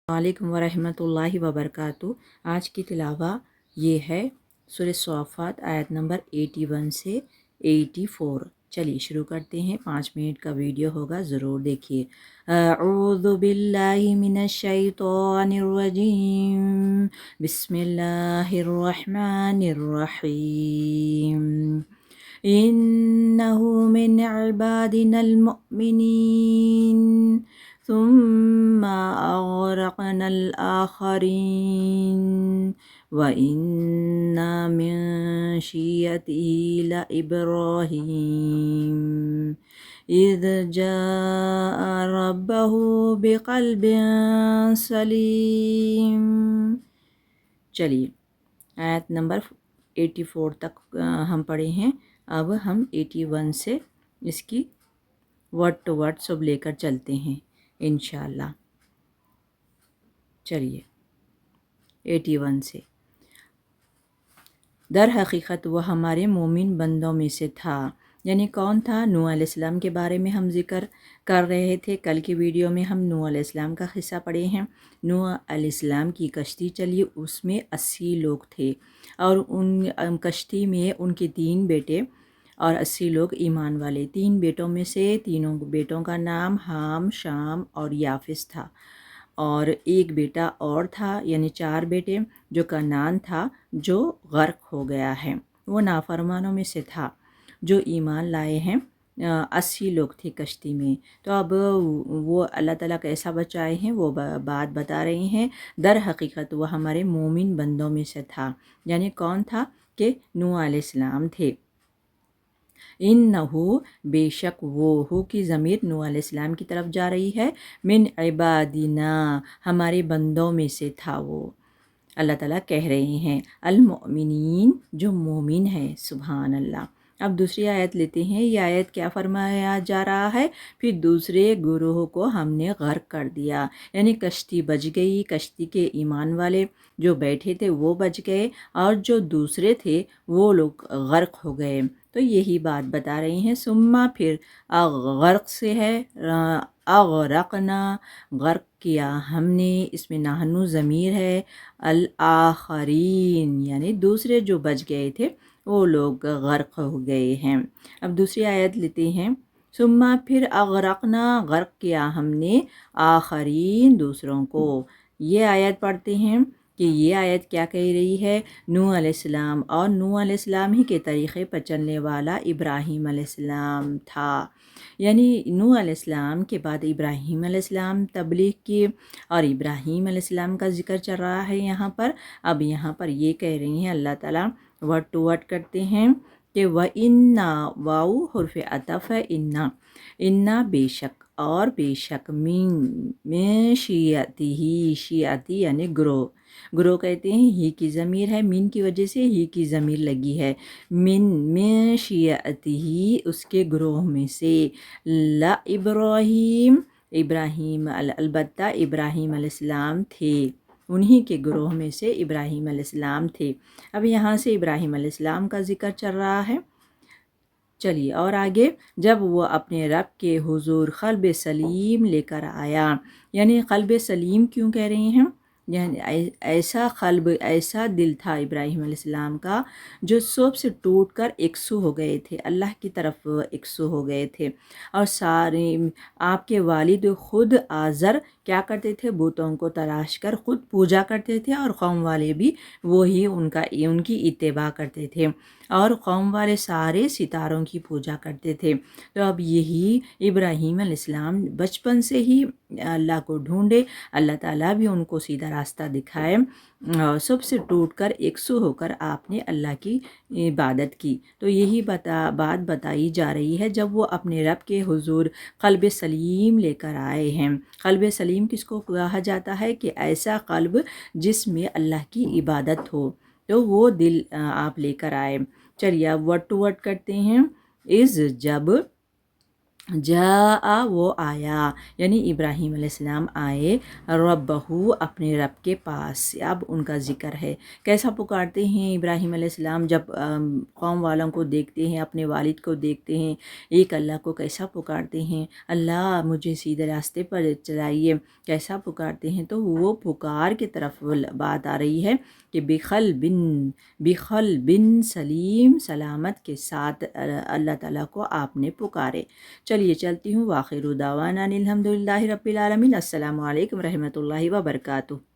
वालेकुम वरहमतुल्लाहि वबरकातुहू। आज की तिलावा ये है सूरह सौफ़ात आयत नंबर 81 से 84। चलिए शुरू करते हैं। 5 मिनट का वीडियो होगा, ज़रूर देखिए। अऊज़ु बिल्लाहि मिनश शैतानिर रजीम, बिस्मिल्लाहिर रहमानिर रहीम। इन्नहु मिन इबादिनल मुअमिनीन सुम्मा अग़रक़नल आख़रीन व इन्ना मिन शियतिही लइब्राहीम इज़ जाअ रब्बहु बिक़ल्बिन सलीम। चलिए आयत नंबर 84 तक हम पढ़े हैं। अब हम 81 से इसकी वर्ड टू वर्ड सब लेकर चलते हैं इंशाअल्लाह। चलिए 81 से। दर हकीकत वह हमारे मोमिन बंदों में से था। यानी कौन था? नूह अलैहिस्सलाम के बारे में हम जिक्र कर रहे थे। कल की वीडियो में हम नूह अलैहिस्सलाम का किस्सा पढ़े हैं। नूह अलैहिस्सलाम की कश्ती चली, उसमें 80 लोग थे और उन कश्ती में उनके 3 बेटे और 80 लोग ईमान वाले। 3 बेटों में से 3 बेटों का नाम हाम, शाम और याफिस था और एक बेटा और था, यानी 4 बेटे, जो कनान था, जो गर्क हो गया है। वो नाफरमानों में से था। जो ईमान लाए हैं 80 लोग थे कश्ती में। तो अब वो अल्लाह ताला कैसा बचाए हैं वो बात बता रही हैं। दर हकीकत वो हमारे मोमिन बंदों में से था। यानी कौन था? कि नूह अलैहिस्सलाम थे। इन्नहु बेशक वो, हु की ज़मीर नूह अलैहिस्सलाम की तरफ जा रही है। मिन इबादिना हमारे बंदों में से था वो। अल्लाह ताला कह रहे हैं अल मुमिनीन, जो मोमिन है। सुभान अल्लाह। अब दूसरी आयत लेते हैं। ये आयत क्या फरमाया जा रहा है? फिर दूसरे गुरूह को हमने गर्क कर दिया, यानी कश्ती बच गई। कश्ती के ईमान वाले जो बैठे थे वो बच गए और जो दूसरे थे वो लोग गर्क हो गए। तो यही बात बता रही हैं। सुम्मा फिर गर्क से है, अग़रक़ना गर्क किया हमने, इसमें नाहनु ज़मीर है। अल आखरीन यानी दूसरे जो बच गए थे वो लोग गर्क हो गए हैं। अब दूसरी आयत लेते हैं। सुम्मा फिर अग़रक़ना गर्क किया हमने आखरीन दूसरों को। ये आयत पढ़ते हैं कि ये आयत क्या कह रही है? नूह अलैहिस्सलाम और नूह अलैहिस्सलाम ही के तरीक़े पर चलने वाला इब्राहीम अलैहिस्सलाम था। यानी नूह अलैहिस्सलाम के बाद इब्राहीम अलैहिस्सलाम तबलीग की और इब्राहीम अलैहिस्सलाम का जिक्र चल रहा है यहाँ पर। अब यहाँ पर ये कह रही हैं अल्लाह ताला, वर्ड टू वर्ड करते हैं कि व इन्ना, वाऊ हुर्फ़ अतफ़ है। इन्ना, इन्ना बेशक और बेशक, में शियती ही, शियती यानी ग्रोह, ग्रोह कहते हैं। ही की ज़मीर है, मिन की वजह से ही की ज़मीर लगी है। मिन में शियती ही, उसके ग्रोह में से। ला इब्राहीम, इब्राहीम अलबत्ता इब्राहीम अलैहिस्सलाम थे, उन्हीं के ग्रोह में से इब्राहीम अलैहिस्सलाम थे। अब यहाँ से इब्राहीम अलैहिस्सलाम का जिक्र चल रहा है। चलिए और आगे, जब वो अपने रब के हुजूर क़ल्ब सलीम लेकर आया। यानी क़ल्ब सलीम क्यों कह रहे हैं? यानी ऐसा क़ल्ब, ऐसा दिल था इब्राहीम अलैहिस्सलाम का जो सब से टूट कर एकसू हो गए थे, अल्लाह की तरफ एकसू हो गए थे। और सारे आपके वालिद ख़ुद आज़र क्या करते थे? बुतों को तराश कर ख़ुद पूजा करते थे और कौम वाले भी वही उनकी इत्तिबा करते थे और कौम वाले सारे सितारों की पूजा करते थे। तो अब यही इब्राहीम अलैहिस्सलाम बचपन से ही अल्लाह को ढूंढे, अल्लाह ताला भी उनको सीधा रास्ता दिखाए और सबसे टूट कर एकसू होकर आपने अल्लाह की इबादत की। तो यही बात बताई जा रही है जब वो अपने रब के हुजूर क़ल्ब सलीम लेकर आए हैं। क़ल्ब सलीम किसको कहा जाता है? कि ऐसा क़ल्ब जिसमें अल्लाह की इबादत हो, तो वो दिल आप लेकर आए। चलिए अब वर्ड टू वर्ड करते हैं। इज़ जब, جا وہ آیا، یعنی ابراہیم علیہ السلام آئے، ربہو اپنے رب کے پاس. اب ان کا ذکر ہے کیسا پکارتے ہیں ابراہیم علیہ السلام جب قوم والوں کو دیکھتے ہیں، اپنے والد کو دیکھتے ہیں، ایک اللہ کو کیسا پکارتے ہیں، اللہ مجھے سیدھے راستے پر چلائیے، کیسا پکارتے ہیں. تو وہ پکار کی طرف بات آ رہی ہے کہ بخل بن سلیم، سلامت کے ساتھ اللہ تعالیٰ کو آپ نے پکارے. چلیے چلتی ہوں. وآخر دعوانا الحمد للہ رب العالمین. السلام علیکم رحمۃ اللہ وبرکاتہ.